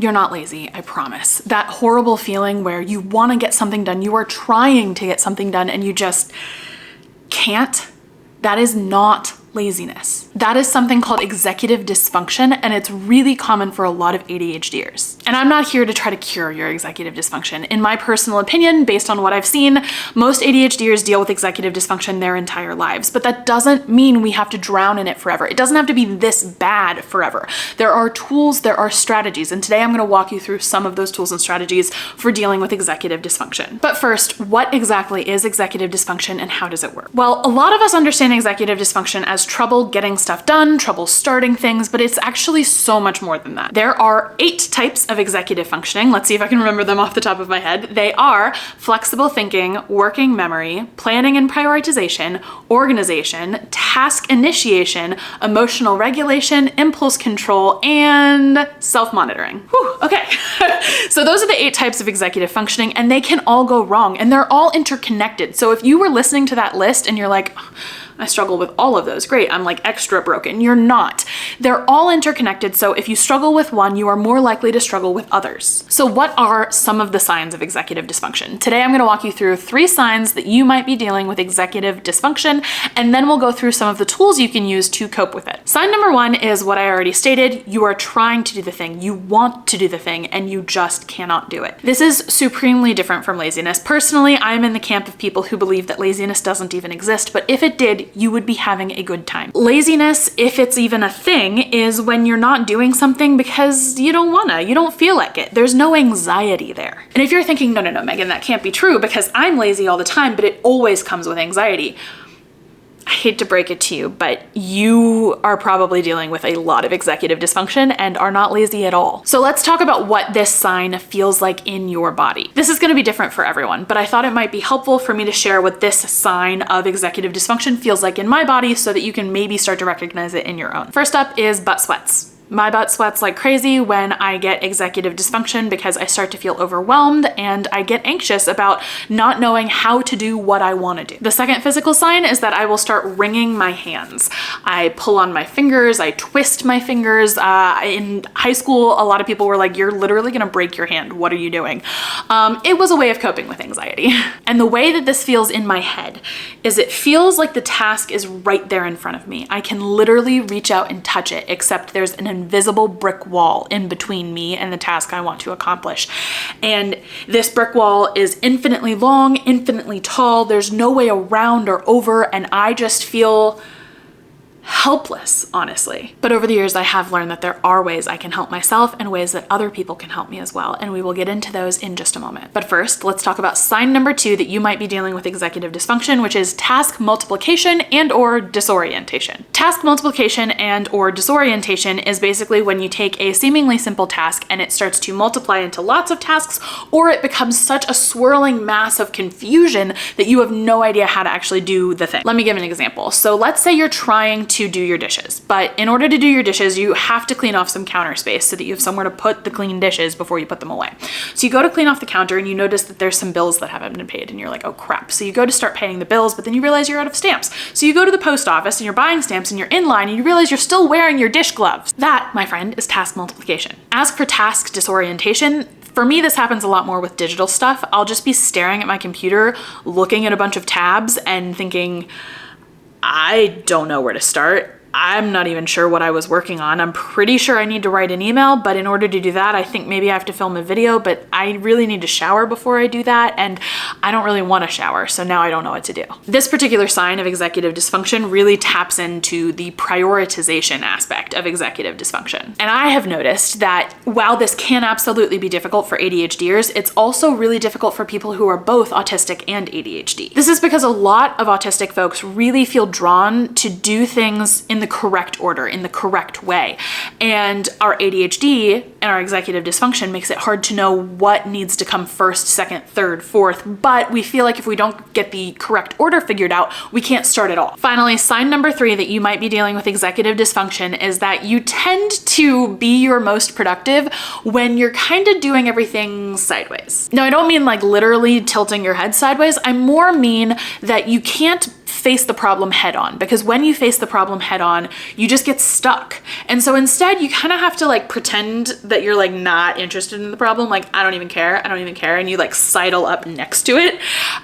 You're not lazy, I promise. That horrible feeling where you want to get something done, you are trying to get something done and you just can't, that is not laziness. That is something called executive dysfunction, and it's really common for a lot of ADHDers. And I'm not here to try to cure your executive dysfunction. In my personal opinion, based on what I've seen, most ADHDers deal with executive dysfunction their entire lives, but that doesn't mean we have to drown in it forever. It doesn't have to be this bad forever. There are tools, there are strategies, and today I'm gonna walk you through some of those tools and strategies for dealing with executive dysfunction. But first, what exactly is executive dysfunction and how does it work? Well, a lot of us understand executive dysfunction as trouble getting stuff done, trouble starting things, but it's actually so much more than that. There are 8 types of executive functioning. Let's see if I can remember them off the top of my head. They are flexible thinking, working memory, planning and prioritization, organization, task initiation, emotional regulation, impulse control, and self-monitoring. Whew, okay. So those are the 8 types of executive functioning, and they can all go wrong, and they're all interconnected. So if you were listening to that list and you're like, I struggle with all of those. Great, I'm like extra broken. You're not. They're all interconnected, so if you struggle with one, you are more likely to struggle with others. So what are some of the signs of executive dysfunction? Today I'm gonna walk you through 3 signs that you might be dealing with executive dysfunction, and then we'll go through some of the tools you can use to cope with it. Sign number 1 is what I already stated. You are trying to do the thing, you want to do the thing, and you just cannot do it. This is supremely different from laziness. Personally, I'm in the camp of people who believe that laziness doesn't even exist, but if it did, you would be having a good time. Laziness, if it's even a thing, is when you're not doing something because you don't wanna, you don't feel like it. There's no anxiety there. And if you're thinking, no, Megan, that can't be true because I'm lazy all the time, but it always comes with anxiety. I hate to break it to you, but you are probably dealing with a lot of executive dysfunction and are not lazy at all. So let's talk about what this sign feels like in your body. This is going to be different for everyone, but I thought it might be helpful for me to share what this sign of executive dysfunction feels like in my body so that you can maybe start to recognize it in your own. First up is butt sweats. My butt sweats like crazy when I get executive dysfunction because I start to feel overwhelmed and I get anxious about not knowing how to do what I want to do. The second physical sign is that I will start wringing my hands. I pull on my fingers, I twist my fingers. In high school, a lot of people were like, you're literally gonna break your hand. What are you doing? It was a way of coping with anxiety. And the way that this feels in my head is it feels like the task is right there in front of me. I can literally reach out and touch it, except there's an invisible brick wall in between me and the task I want to accomplish. And this brick wall is infinitely long, infinitely tall. There's no way around or over, and I just feel helpless, honestly. But over the years, I have learned that there are ways I can help myself and ways that other people can help me as well. And we will get into those in just a moment. But first, let's talk about sign number 2 that you might be dealing with executive dysfunction, which is task multiplication and or disorientation. Task multiplication and or disorientation is basically when you take a seemingly simple task and it starts to multiply into lots of tasks, or it becomes such a swirling mass of confusion that you have no idea how to actually do the thing. Let me give an example. So let's say you're trying to do your dishes, but in order to do your dishes, you have to clean off some counter space so that you have somewhere to put the clean dishes before you put them away. So you go to clean off the counter and you notice that there's some bills that haven't been paid and you're like, oh crap. So you go to start paying the bills, but then you realize you're out of stamps. So you go to the post office and you're buying stamps and you're in line and you realize you're still wearing your dish gloves. That, my friend, is task multiplication. As for task disorientation, for me, this happens a lot more with digital stuff. I'll just be staring at my computer, looking at a bunch of tabs and thinking, I don't know where to start. I'm not even sure what I was working on. I'm pretty sure I need to write an email, but in order to do that, I think maybe I have to film a video, but I really need to shower before I do that, and I don't really want to shower, so now I don't know what to do. This particular sign of executive dysfunction really taps into the prioritization aspect of executive dysfunction. And I have noticed that while this can absolutely be difficult for ADHDers, it's also really difficult for people who are both autistic and ADHD. This is because a lot of autistic folks really feel drawn to do things in the correct order, in the correct way. And our ADHD and our executive dysfunction makes it hard to know what needs to come first, second, third, fourth, but we feel like if we don't get the correct order figured out, we can't start at all. Finally, sign number 3 that you might be dealing with executive dysfunction is that you tend to be your most productive when you're kind of doing everything sideways. Now, I don't mean like literally tilting your head sideways. I more mean that you can't face the problem head on, because when you face the problem head on, you just get stuck. And so instead you kind of have to like pretend that you're like not interested in the problem. Like, I don't even care. I don't even care. And you like sidle up next to it.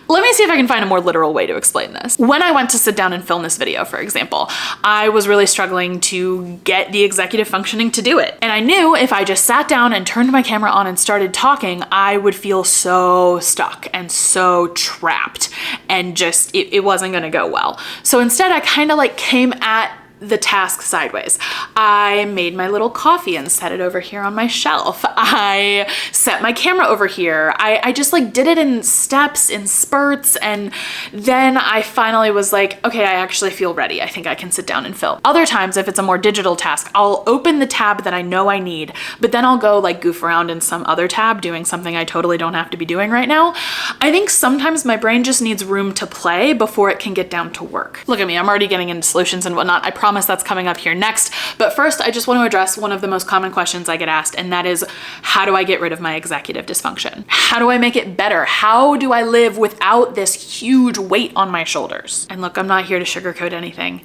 Let me see if I can find a more literal way to explain this. When I went to sit down and film this video, for example, I was really struggling to get the executive functioning to do it. And I knew if I just sat down and turned my camera on and started talking, I would feel so stuck and so trapped, and just, it wasn't gonna go well. So instead I kind of like came at the task sideways. I made my little coffee and set it over here on my shelf. I set my camera over here. I just like did it in steps, in spurts, and then I finally was like, okay, I actually feel ready. I think I can sit down and film. Other times, if it's a more digital task, I'll open the tab that I know I need, but then I'll go like goof around in some other tab doing something I totally don't have to be doing right now. I think sometimes my brain just needs room to play before it can get down to work. Look at me, I'm already getting into solutions and whatnot. I promise that's coming up here next. But first, I just want to address one of the most common questions I get asked, and that is, how do I get rid of my executive dysfunction? How do I make it better? How do I live without this huge weight on my shoulders? And look, I'm not here to sugarcoat anything.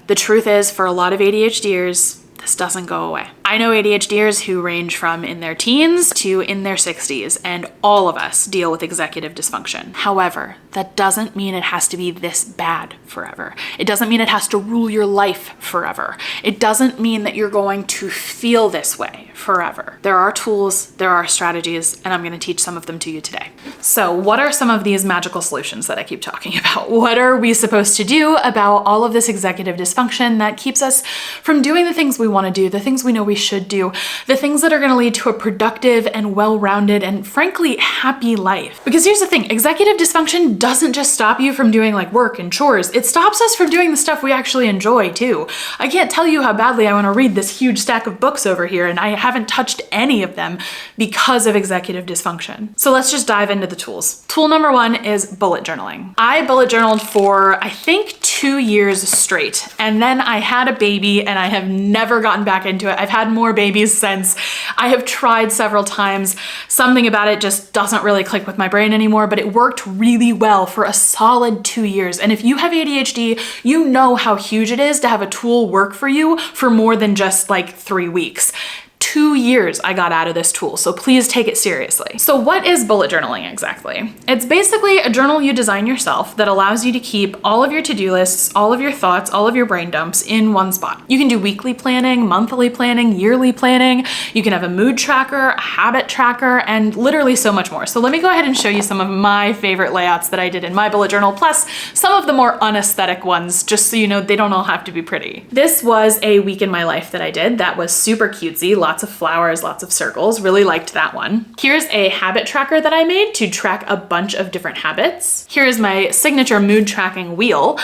The truth is, for a lot of ADHDers, this doesn't go away. I know ADHDers who range from in their teens to in their 60s, and all of us deal with executive dysfunction. However, that doesn't mean it has to be this bad forever. It doesn't mean it has to rule your life forever. It doesn't mean that you're going to feel this way forever. There are tools, there are strategies, and I'm gonna teach some of them to you today. So what are some of these magical solutions that I keep talking about? What are we supposed to do about all of this executive dysfunction that keeps us from doing the things we wanna do, the things we know we should do, the things that are gonna lead to a productive and well-rounded and frankly happy life? Because here's the thing, executive dysfunction doesn't just stop you from doing like work and chores, it stops us from doing the stuff we actually enjoy too. I can't tell you how badly I wanna read this huge stack of books over here, and I haven't touched any of them because of executive dysfunction. So let's just dive into the tools. Tool number one is bullet journaling. I bullet journaled for, I think, 2 years straight, and then I had a baby and I have never gotten back into it. I've had more babies since. I have tried several times. Something about it just doesn't really click with my brain anymore, but it worked really well for a solid 2 years. And if you have ADHD, you know how huge it is to have a tool work for you for more than just like 3 weeks. 2 years I got out of this tool, so please take it seriously. So what is bullet journaling exactly? It's basically a journal you design yourself that allows you to keep all of your to-do lists, all of your thoughts, all of your brain dumps in one spot. You can do weekly planning, monthly planning, yearly planning. You can have a mood tracker, a habit tracker, and literally so much more. So let me go ahead and show you some of my favorite layouts that I did in my bullet journal, plus some of the more unaesthetic ones, just so you know they don't all have to be pretty. This was a week in my life that I did that was super cutesy, lots of flowers, lots of circles, really liked that one. Here's a habit tracker that I made to track a bunch of different habits. Here's my signature mood tracking wheel,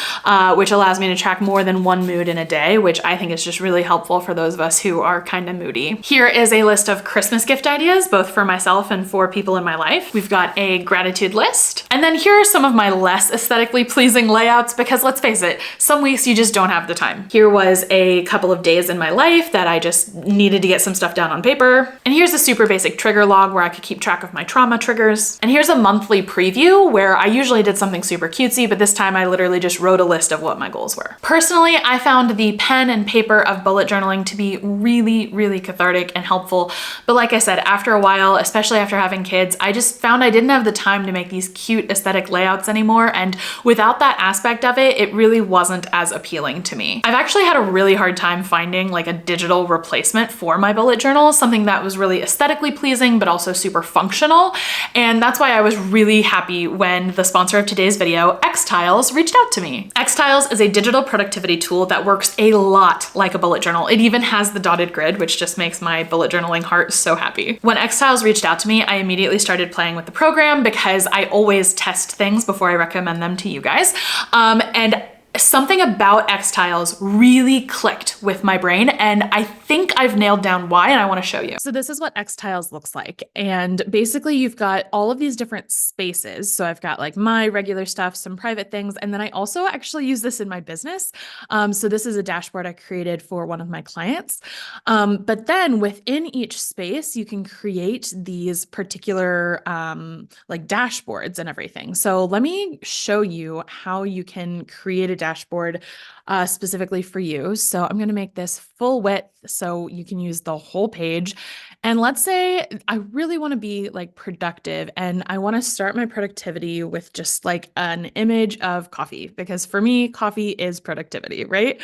which allows me to track more than one mood in a day, which I think is just really helpful for those of us who are kind of moody. Here is a list of Christmas gift ideas, both for myself and for people in my life. We've got a gratitude list. And then here are some of my less aesthetically pleasing layouts, because let's face it, some weeks you just don't have the time. Here was a couple of days in my life that I just needed to get some stuff down on paper. And here's a super basic trigger log where I could keep track of my trauma triggers. And here's a monthly preview where I usually did something super cutesy, but this time I literally just wrote a list of what my goals were. Personally, I found the pen and paper of bullet journaling to be really, really cathartic and helpful. But like I said, after a while, especially after having kids, I just found I didn't have the time to make these cute aesthetic layouts anymore. And without that aspect of it, it really wasn't as appealing to me. I've actually had a really hard time finding like a digital replacement for my bullet journal, something that was really aesthetically pleasing, but also super functional. And that's why I was really happy when the sponsor of today's video, Xtiles, reached out to me. Xtiles is a digital productivity tool that works a lot like a bullet journal. It even has the dotted grid, which just makes my bullet journaling heart so happy. When Xtiles reached out to me, I immediately started playing with the program because I always test things before I recommend them to you guys. And something about X-Tiles really clicked with my brain, and I think I've nailed down why, and I want to show you. So this is what X-Tiles looks like. And basically you've got all of these different spaces. So I've got like my regular stuff, some private things, and then I also actually use this in my business. So this is a dashboard I created for one of my clients. But then within each space, you can create these particular like dashboards and everything. So let me show you how you can create a dashboard specifically for you. So I'm going to make this full width so you can use the whole page. And let's say I really want to be like productive and I want to start my productivity with just like an image of coffee, because for me, coffee is productivity, right?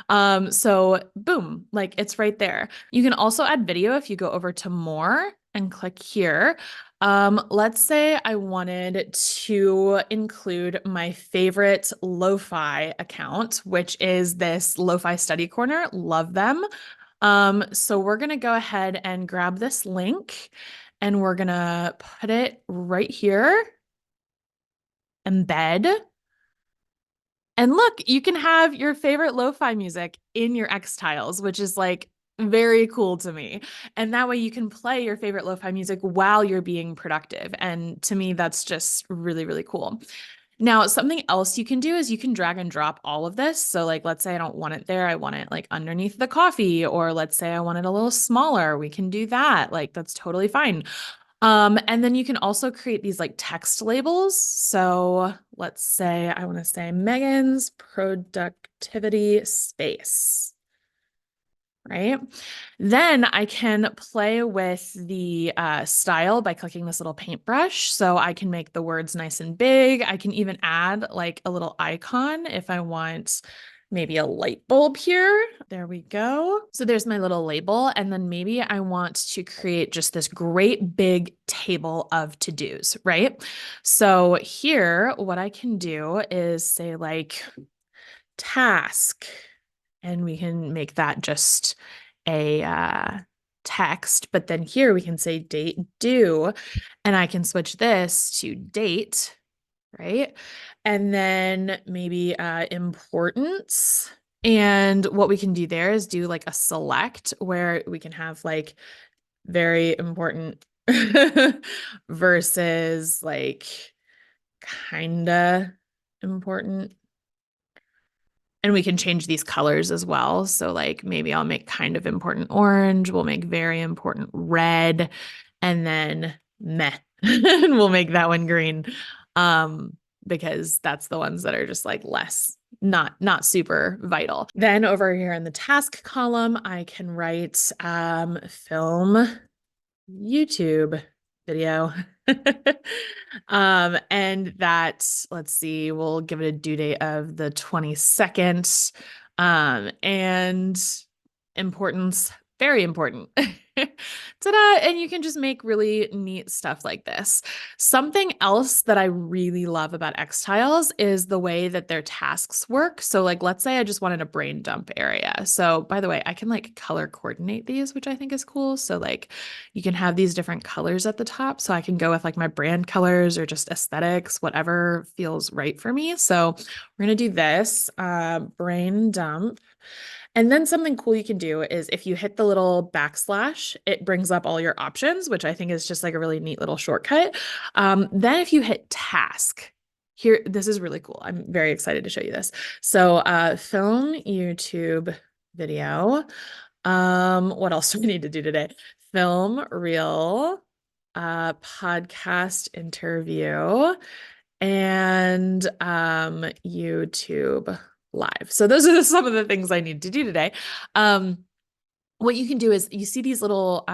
So boom, like it's right there. You can also add video if you go over to more and click here. Let's say I wanted to include my favorite lo-fi account, which is this Lo-Fi Study Corner. Love them. So we're going to go ahead and grab this link and we're going to put it right here, embed. And look, you can have your favorite lo-fi music in your X-Tiles, which is like very cool to me. And that way you can play your favorite lo-fi music while you're being productive. And to me, that's just really, really cool. Now, something else you can do is you can drag and drop all of this. So like, let's say I don't want it there. I want it like underneath the coffee, or let's say I want it a little smaller. We can do that. Like, that's totally fine. And then you can also create these like text labels. So let's say I want to say Megan's productivity space, right? Then I can play with the style by clicking this little paintbrush. So I can make the words nice and big. I can even add like a little icon if I want maybe a light bulb here. There we go. So there's my little label. And then maybe I want to create just this great big table of to-dos, right? So here, what I can do is say like task, and we can make that just a text. But then here we can say date due, and I can switch this to date, right? And then maybe importance. And what we can do there is do like a select where we can have like very important versus like kinda important. And we can change these colors as well. So like maybe I'll make kind of important orange, we'll make very important red, and then meh. And we'll make that one green. Because that's the ones that are just like less, not super vital. Then over here in the task column, I can write film YouTube video. And that, let's see, we'll give it a due date of the 22nd. And importance, very important. Ta-da! And you can just make really neat stuff like this. Something else that I really love about X-Tiles is the way that their tasks work. So like, let's say I just wanted a brain dump area. So by the way, I can like color coordinate these, which I think is cool. So like you can have these different colors at the top. So I can go with like my brand colors or just aesthetics, whatever feels right for me. So we're going to do this, brain dump. And then something cool you can do is if you hit the little backslash, it brings up all your options, which I think is just like a really neat little shortcut. Then if you hit task, here, this is really cool. I'm very excited to show you this. So film YouTube video. What else do we need to do today? Film reel, podcast interview, and YouTube live. So those are some of the things I need to do today. What you can do is you see these little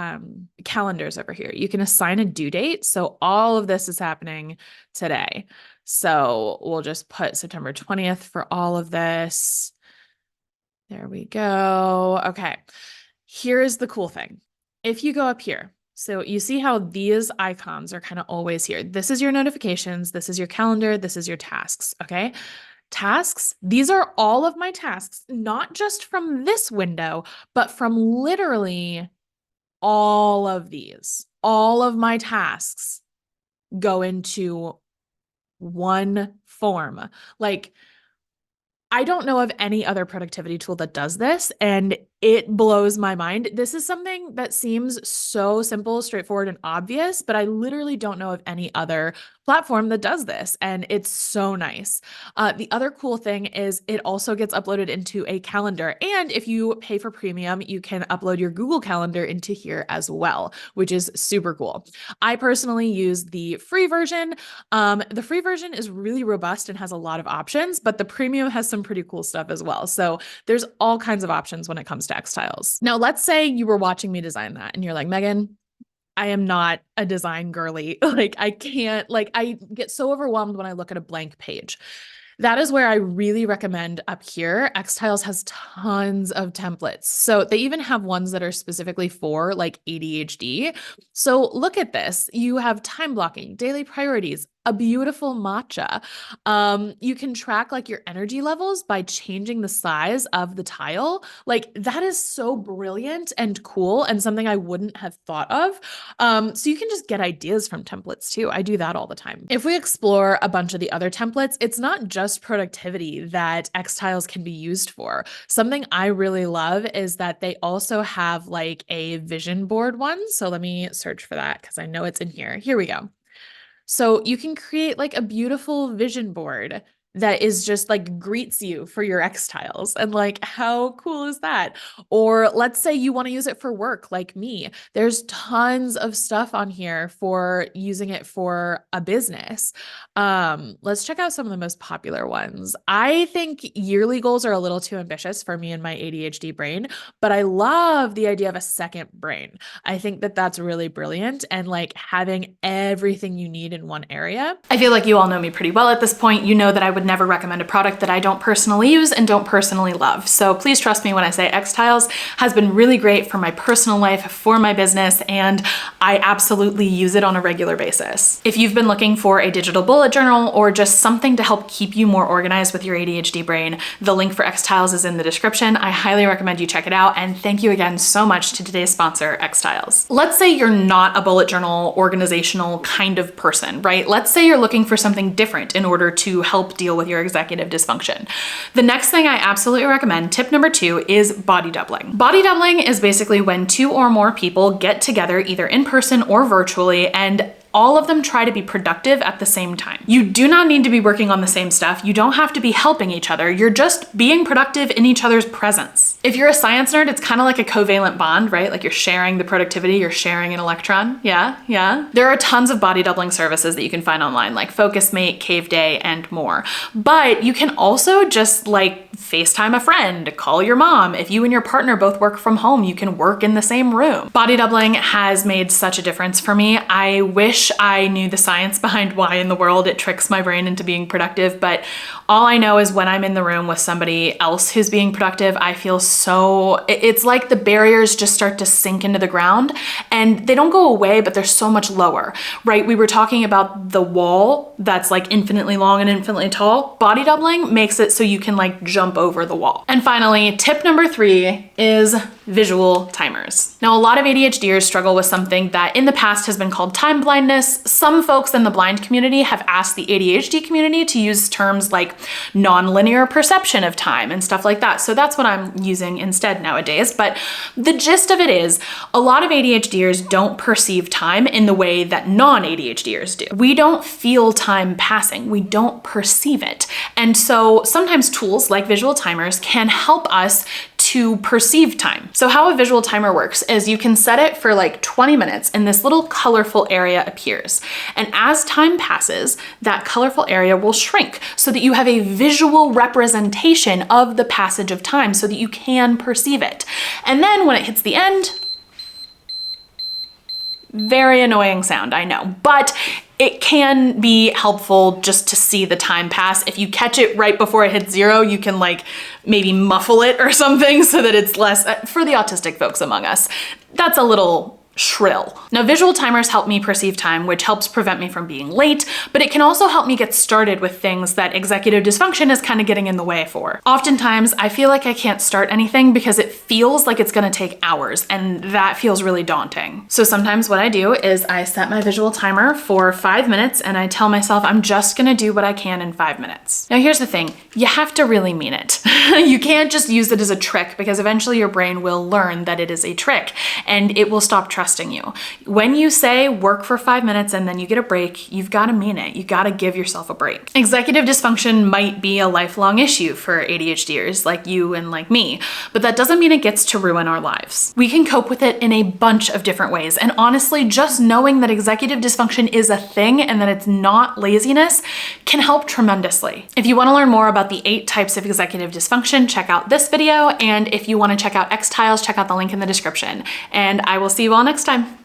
calendars over here. You can assign a due date. So all of this is happening today. So we'll just put September 20th for all of this. There we go. Okay. Here's the cool thing. If you go up here, so you see how these icons are kind of always here. This is your notifications. This is your calendar. This is your tasks. Okay. Tasks, these are all of my tasks, not just from this window, but from literally all of these. All of my tasks go into one form. Like, I don't know of any other productivity tool that does this, and it blows my mind. This is something that seems so simple, straightforward, and obvious, but I literally don't know of any other platform that does this, and it's so nice. The other cool thing is it also gets uploaded into a calendar, and if you pay for premium, you can upload your Google Calendar into here as well, which is super cool. I personally use the free version. The free version is really robust and has a lot of options, but the premium has some pretty cool stuff as well. So there's all kinds of options when it comes to X Tiles. Now, let's say you were watching me design that and you're like, Megan, I am not a design girly. Like I can't, like I get so overwhelmed when I look at a blank page. That is where I really recommend up here. X Tiles has tons of templates. So they even have ones that are specifically for like ADHD. So look at this. You have time blocking, daily priorities, a beautiful matcha. You can track like your energy levels by changing the size of the tile. Like that is so brilliant and cool and something I wouldn't have thought of. So you can just get ideas from templates too. I do that all the time. If we explore a bunch of the other templates, it's not just productivity that X Tiles can be used for. Something I really love is that they also have like a vision board one. So let me search for that because I know it's in here. Here we go. So you can create like a beautiful vision board that is just like greets you for your X Tiles. And like, how cool is that? Or let's say you want to use it for work like me. There's tons of stuff on here for using it for a business. Let's check out some of the most popular ones. I think yearly goals are a little too ambitious for me and my ADHD brain, but I love the idea of a second brain. I think that that's really brilliant and like having everything you need in one area. I feel like you all know me pretty well at this point. You know that I would never recommend a product that I don't personally use and don't personally love. So please trust me when I say X Tiles has been really great for my personal life, for my business, and I absolutely use it on a regular basis. If you've been looking for a digital bullet journal or just something to help keep you more organized with your ADHD brain, the link for X Tiles is in the description. I highly recommend you check it out, and thank you again so much to today's sponsor, X Tiles. Let's say you're not a bullet journal organizational kind of person, right? Let's say you're looking for something different in order to help deal with your executive dysfunction. The next thing I absolutely recommend, tip number 2, is body doubling. Body doubling is basically when 2 or more people get together either in person or virtually and all of them try to be productive at the same time. You do not need to be working on the same stuff. You don't have to be helping each other. You're just being productive in each other's presence. If you're a science nerd, it's kind of like a covalent bond, right? Like you're sharing the productivity, you're sharing an electron. Yeah. There are tons of body doubling services that you can find online, like FocusMate, Cave Day, and more. But you can also just like FaceTime a friend, call your mom. If you and your partner both work from home, you can work in the same room. Body doubling has made such a difference for me. I wish I knew the science behind why in the world it tricks my brain into being productive, but all I know is when I'm in the room with somebody else who's being productive, I feel it's like the barriers just start to sink into the ground and they don't go away, but they're so much lower, right? We were talking about the wall that's like infinitely long and infinitely tall. Body doubling makes it so you can like jump over the wall. And finally, tip number 3 is visual timers. Now, a lot of ADHDers struggle with something that in the past has been called time blindness. Some folks in the blind community have asked the ADHD community to use terms like nonlinear perception of time and stuff like that. So that's what I'm using instead nowadays. But the gist of it is a lot of ADHDers don't perceive time in the way that non-ADHDers do. We don't feel time passing. We don't perceive it. And so sometimes tools like visual timers can help us to perceive time. So how a visual timer works is you can set it for like 20 minutes and this little colorful area appears. And as time passes, that colorful area will shrink so that you have a visual representation of the passage of time so that you can perceive it. And then when it hits the end, very annoying sound, I know, but it can be helpful just to see the time pass. If you catch it right before it hits 0, you can like maybe muffle it or something so that it's less, for the autistic folks among us, that's a little shrill. Now, visual timers help me perceive time, which helps prevent me from being late, but it can also help me get started with things that executive dysfunction is kind of getting in the way for. Oftentimes, I feel like I can't start anything because it feels like it's gonna take hours, and that feels really daunting. So sometimes what I do is I set my visual timer for 5 minutes and I tell myself I'm just gonna do what I can in 5 minutes. Now, here's the thing, you have to really mean it. You can't just use it as a trick, because eventually your brain will learn that it is a trick and it will stop trusting you. When you say work for 5 minutes and then you get a break, you've got to mean it. You got to give yourself a break. Executive dysfunction might be a lifelong issue for ADHDers like you and like me, but that doesn't mean it gets to ruin our lives. We can cope with it in a bunch of different ways. And honestly, just knowing that executive dysfunction is a thing and that it's not laziness can help tremendously. If you want to learn more about the 8 types of executive dysfunction, check out this video. And if you want to check out X-Tiles, check out the link in the description. And I will see you all next time.